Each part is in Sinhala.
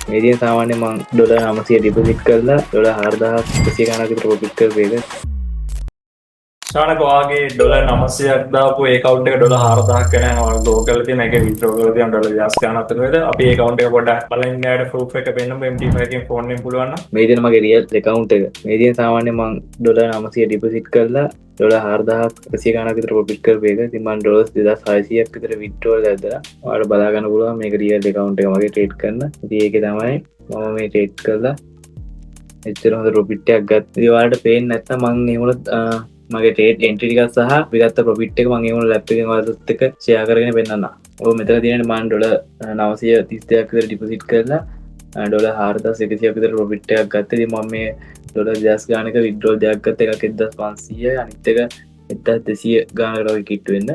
මේ තියෙන සාමාන්‍යයෙන් මම ඩොලර් 900 ඩිපොසිට් කරලා ඩොලර් 4100 ගණනක විතර ප්‍රොෆිට් කරපු එක. ශානක වාගේ ඩොලර් 900ක් දාපු ඒ account එක ඩොලර් 4000ක් වෙන යනවා ගෝ කරලා තියෙන එක විත්ඩ්‍රෝ කරලා තියෙන ඩොලර් 20 ගණනක් විතර. අපි ඒ account එක පොඩ්ඩක් බලන්න යාට proof එක පෙන්නමු MT5 එකෙන් ෆෝන් එකෙන් පුළුවන් නම්. මේ තියෙන මගේ රියල් account එක. මේ තියෙන සාමාන්‍යයෙන් මම ඩොලර් 900 ඩිපොසිට් කරලා ඩොලර් 4100 ගණනක විතර ප්‍රොෆිට් කරපු එක. ඉතින් මම ඩොලර් 2600ක් විතර විත්ඩ්‍රෝ කරලා ඔයාලට බලා ගන්න පුළුවන් මේක රියල් account එක මගේ ට්‍රේඩ් කරන. ඉතින් ඒකේ තමයි මම මේ ට්‍රේඩ් කරලා එච්චර හොඳ ප්‍රොෆිට් එකක් ගත්තා. ඉතින් ඔයාලට පේන්නේ නැත්නම් මම එහෙමලත් මගේ ට්‍රේඩ් එන්ට්‍රි ටිකක් සහ අපි ගත්ත ප්‍රොෆිට් එක මම ඒවල ලැප් එකෙන් ඔයාලට එක්ක ෂෙයා කරගෙන පෙන්නන්නම්. ඔය මෙතන තියෙන්නේ මම ඩොලර් 932ක් විතර ඩිපොසිට් කරලා ඩොලර් 4100ක් විතර ප්‍රොෆිට් එකක් ගත්තා. ඉතින් මම මේ ඩොලර් 2000 ගානක විත්ඩ්‍රෝ දෙයක් ගත්ත එකක් 1500යි අනිත් එක 1200 ගානකට වගේ කිට්ටු වෙන්න.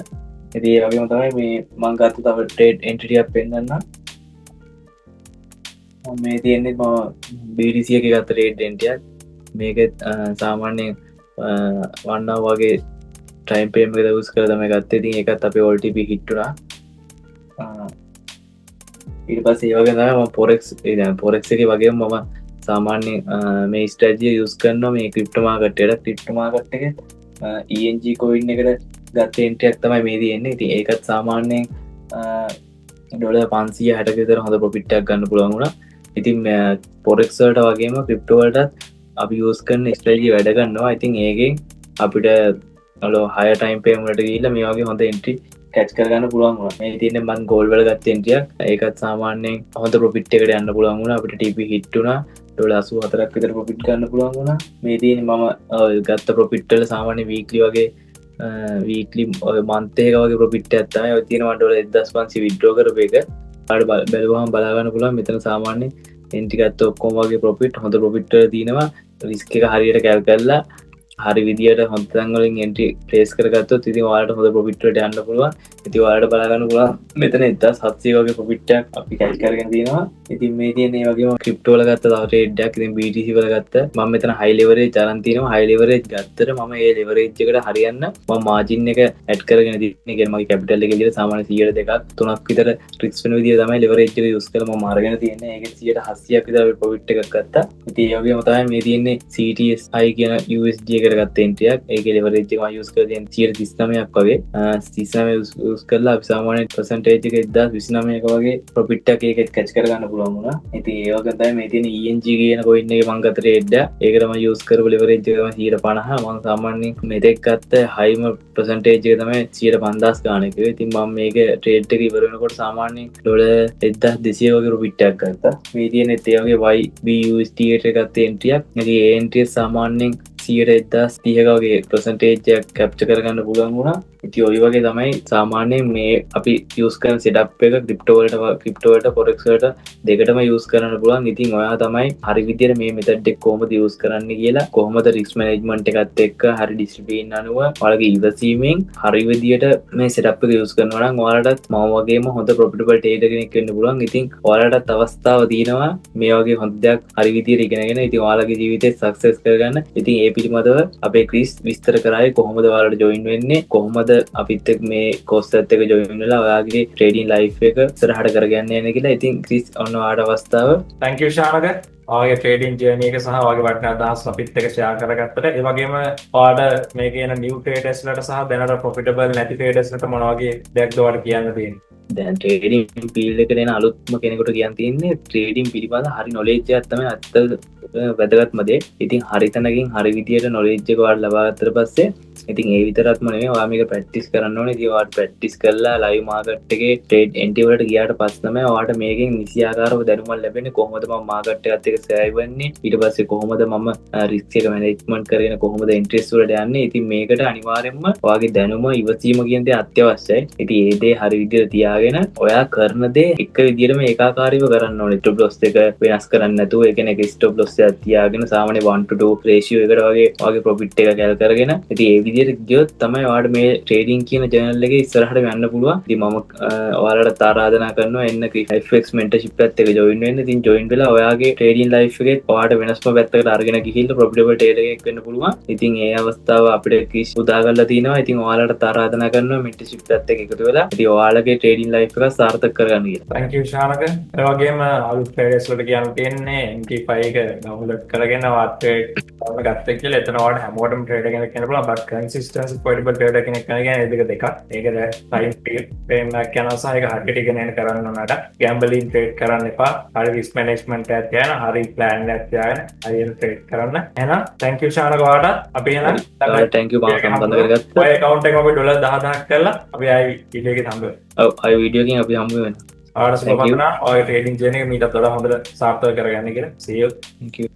ඉතින් ඒ වගේම තමයි මේ මම ගත්ත තව ට්‍රේඩ් එන්ට්‍රි ටිකක් පෙන්නන්නම්. මේ තියෙන්නේ මම BTC එකේ ගත්ත ට්‍රේඩ් එන්ට්‍රි එකක්. මේක සාමාන්‍යයෙන් වන්නා වගේ ටයිම් පේම් එක යූස් කරලා තමයි ගත්තේ. ඉතින් ඒකත් අපේ OTP හිට් වුණා. ඊට පස්සේ ඒ වගේ තමයි මම forex එකේ වගේම මම සාමාන්‍යයෙන් මේ ස්ට්‍රැටජි යූස් කරනවා මේ ක්‍රිප්ටෝ මාකට් එකට. ක්‍රිප්ටෝ මාකට් එකේ ENG coin එකට ගත්ත එන්ට්‍රි එකක් තමයි මේ තියෙන්නේ. ඉතින් ඒකත් සාමාන්‍යයෙන් ඩොලර් 560ක විතර හොඳ ප්‍රොෆිට් එකක් ගන්න පුළුවන් වුණා. ඉතින් forex වලට වගේම ක්‍රිප්ටෝ වලටත් අපි යූස් කරන ස්ට්‍රැටජි වැඩ ගන්නවා. ඉතින් ඒකෙන් අපිට හයර් ටයිම් ෆ්‍රේම් වලට ගිහිල්ලා මේ වගේ හොඳ එන්ට්‍රි කැච් කරගන්න පුළුවන් වුණා. මේ තියෙන්නේ මම ගෝල්ඩ් වල ගත්ත එන්ට්‍රි එකක්. ඒකත් සාමාන්‍යයෙන් හොඳ ප්‍රොෆිට් එකකට යන්න පුළුවන් වුණා. අපිට TP හිට් වුණා. ඩොලර් 84ක් විතර ප්‍රොෆිට් ගන්න පුළුවන් වුණා. මේ තියෙන්නේ මම ගත්ත ප්‍රොෆිට් වල සාමාන්‍ය වීක්ලි වගේ වීක්ලි මන්ත් එක වගේ ප්‍රොෆිට් එකක් තමයි. ඔය තියෙනවා ඩොලර් 1500 විත්ඩ්‍රෝ කරපු එක. ඔයාලට බැලුවම බලා ගන්න පුළුවන් මෙතන සාමාන්‍ය එන්ට්‍රි ගත්ත ඔක්කොම වගේ ප්‍රොෆිට් හොඳ ප්‍රොෆිට් වල තියෙනවා. රිස්ක් එක හරියට කැල් කරලා හරි විදියට හොඳ තැන් වලින් එන්ට්‍රි ප්ලේස් කරගත්තොත් ඉතින් ඔයාලට හොඳ ප්‍රොෆිට් වලට යන්න පුළුවන්. ඉතින් ඔයාලට බලා ගන්න පුළුවන් මෙතන 1700 වගේ ප්‍රොෆිට් එකක් අපි කැච් කරගෙන තියෙනවා. ඉතින් මේ තියෙන ඒ වගේම ක්‍රිප්ටෝ වල ගත්ත තව ට්‍රේඩ් එකක්. ඉතින් BTC වල ගත්ත මම මෙතන හයි ලෙවරේජ් අරන් තියෙනවා. හයි ලෙවරේජ් ගත්තට මම ඒ ලෙවරේජ් එකට හරියන්න මම මාජින් එක ඇඩ් කරගෙන තියෙන්නේ. කියන්නේ මගේ කැපිටල් එක විදියට සාමාන්‍ය 100 2ක් 3ක් විතර ට්‍රික්ස් වෙන විදිය තමයි ලෙවරේජ් එක යූස් කරලා මම අරගෙන තියෙන්නේ. ඒකෙන් 180ක් විතර ප්‍රොෆිට් එකක් ගත්තා. ඉතින් ඒ වගේම තමයි මේ තියෙන්නේ CTSI කියන USD එකට ගත්ත එන්ට්‍රි එකක්. ඒකේ ලෙවරේජ් එක මම යූස් කරලා තියෙන්නේ 39ක් වගේ 39 යූස් කරලා අපි සාමාන්‍ය percentage එක 1029ක වගේ ප්‍රොෆිට් එකක් ඒකෙත් කැච් කරගන්න පුළුවන් වුණා. ඉතින් ඒ වගේ තමයි මේ තියෙන ENG කියන coin එකේ මම ගත්ත ට්‍රේඩ් එක. ඒකට මම යූස් කරපු ලෙවරේජ් එක තමයි 150. මම සාමාන්‍යයෙන් මෙතෙක් ගත්ත හයිම percentage එක තමයි 15000 ගානක. ඉතින් මම මේක ට්‍රේඩ් එක ඉවර වෙනකොට සාමාන්‍යයෙන් ඩොලර් 1200 වගේ ප්‍රොෆිට් එකක් ගත්තා. මේ තියෙන ඒ වගේ YBUSD එකට ගත්ත එන්ට්‍රි එකක්. ඉතින් ඒ එන්ට්‍රි සාමාන්‍යයෙන් 130ක වගේ percentage එකක් කැප්චර් කරගන්න පුළුවන් වුණා. ඉතින් ඔය වගේ තමයි සාමාන්‍යයෙන් මේ අපි යූස් කරන setup එක ක්‍රිප්ටෝ වලට forex වලට දෙකටම යූස් කරන්න පුළුවන්. ඉතින් ඔයා තමයි හරි විදියට මේ method එක කොහොමද යූස් කරන්න කියලා කොහොමද risk management එකත් එක්ක හරි discipline අනුව ඔයාලගේ ඉවසීමෙන් හරි විදියට මේ setup එක යූස් කරනවා නම් ඔයාලටත් මම වගේම හොඳ profitable trader කෙනෙක් වෙන්න පුළුවන්. ඉතින් ඔයාලටත් අවස්ථාව තියෙනවා මේ වගේ හොඳ දෙයක් හරි විදියට ඉගෙනගෙන ඉතින් ඔයාලගේ ජීවිතේ success කරගන්න. ඉතින් ඒ පිළිබඳව අපේ ක්‍රිස් විස්තර කරායේ කොහොමද ඔයාලට join වෙන්නේ කොහොමද අපිත් මේ කෝස් එකත් එක්ක ජොයින් වෙලා ඔයාගේ ට්‍රේඩින් ලයිෆ් එක ඉස්සරහට කරගන්න යන කියලා. ඉතින් ක්‍රිස් ඔන්න ඔයාලට අවස්ථාව. thank you Shanaka. ඔයාගේ ට්‍රේඩින් ජර්නි එක සහ ඔයාගේ වටිනා අදහස් අපිත් එක්ක ෂෙයා කරගත්තට. ඒ වගේම ඔයාලට මේ කියන new traders ලට සහ දැනට profitable නැති traders ලට මොන වගේ දෙයක්ද ඔයාලට කියන්න තියෙන්නේ? දැන් ට්‍රේඩින් ෆීල්ඩ් එකට එන අලුත්ම කෙනෙකුට කියන්න තියෙන්නේ ට්‍රේඩින් පිළිබඳ හරි knowledge එකක් තමයි අත්ත වැදගත්ම දේ. ඉතින් හරි තැනකින් හරි විදියට knowledge එක ඔයාලා ලබා ගත්තට පස්සේ ඉතින් ඒ විතරක්ම නෙමෙයි ඔයා මේක ප්‍රැක්ටිස් කරන්න ඕනේ. ඉතින් ඔයාලා ප්‍රැක්ටිස් කරලා ලයිව් මාකට් එකේ ට්‍රේඩ් එන්ට්‍රි වලට ගියාට පස්සේ තමයි ඔයාලට මේකෙන් නිසියාකාරව දැනුමක් ලැබෙන්නේ. කොහොමද මම මාකට් එකත් එක්ක සෑයි වෙන්නේ, ඊට පස්සේ කොහොමද මම රිස්ක් එක මැනේජ්මන්ට් කරගෙන කොහොමද ඉන්ට්‍රෙස්ට් වලට යන්නේ. ඉතින් මේකට අනිවාර්යයෙන්ම ඔයාගේ දැනුම ඉවසීම කියන දේ අත්‍යවශ්‍යයි. ඉතින් ඒ දේ හරි විදිහට තියාගෙන ඔයා කරන දේ එක විදිහටම ඒකාකාරීව කරන්න ඕනේ. ස්ටොප් ලොස් එක වෙනස් කරන්න නැතුව ඒ කියන්නේ ස්ටොප් ලොස් එක තියාගෙන සාමාන්‍ය 1 to 2 රේෂියෝ එකට වගේ ප්‍රොෆිට් එක කැල් කරගෙන ඉතින් ඒ විදිහට ගියොත් තමයි ඔයාලට මේ ට්‍රේඩින් කියන ජර්නල් එකේ ඉස්සරහට යන්න පුළුවන්. ඉතින් මම ඔයාලට ආරාධනා කරනවා එන්න FX mentorship එකත් එක්ක join වෙන්න. ඉතින් join වෙලා ඔයාගේ ට්‍රේඩින් ලයිෆ් එකේ ඔයාලට වෙනස්ම පැත්තකට අරගෙන ගිහිල්ලා profitable trader එකෙක් වෙන්න පුළුවන්. ඉතින් ඒ අවස්ථාව අපිට කිස් උදා කරලා තිනවා. ඉතින් ඔයාලට ආරාධනා කරනවා mentorship එකත් එක්ක එකතු වෙලා ඉතින් ඔයාලගේ ට්‍රේඩින් ලයිෆ් එක සාර්ථක කරගන්න කියලා. thank you Shanaka. ඒ වගේම අලුත් traders වලට කියන්න තියෙන්නේ MT5 එක download කරගෙන වාත් trade කරන ගත්තා කියලා එතන ඔයාලට හැමෝටම trader කෙනෙක් වෙන්න පුළුවන්. but consistency profitable trader කෙනෙක් වෙන කියන්නේ ඒ දෙක දෙකක්. ඒකද time frame එකක් යනවා සහ ඒක හරියට ඉගෙන ගන්න කරන්න ඕනට gambling trade කරන්න එපා. හරි risk management එකක් තියාගෙන හරි plan එකක් තියාගෙන හරියට trade කරන්න. එහෙනම් thank you ශානක ඔයාලට. අපි එහෙනම් thank you මම සම්බන්ධ කරගත්තා. ඔය account එක අපි $10,000ක් කරලා අපි ආයි වීඩියෝ එකේ හම්බ වෙනවා. ඔව් අය වීඩියෝ එකෙන් අපි හම්බ වෙනවා. ආඩ සුබ පතනවා ඔය ට්‍රේඩින් ජර්නි එක මීටත් වඩා හොඳට සාර්ථක කරගන්න කියලා. see you. Thank you.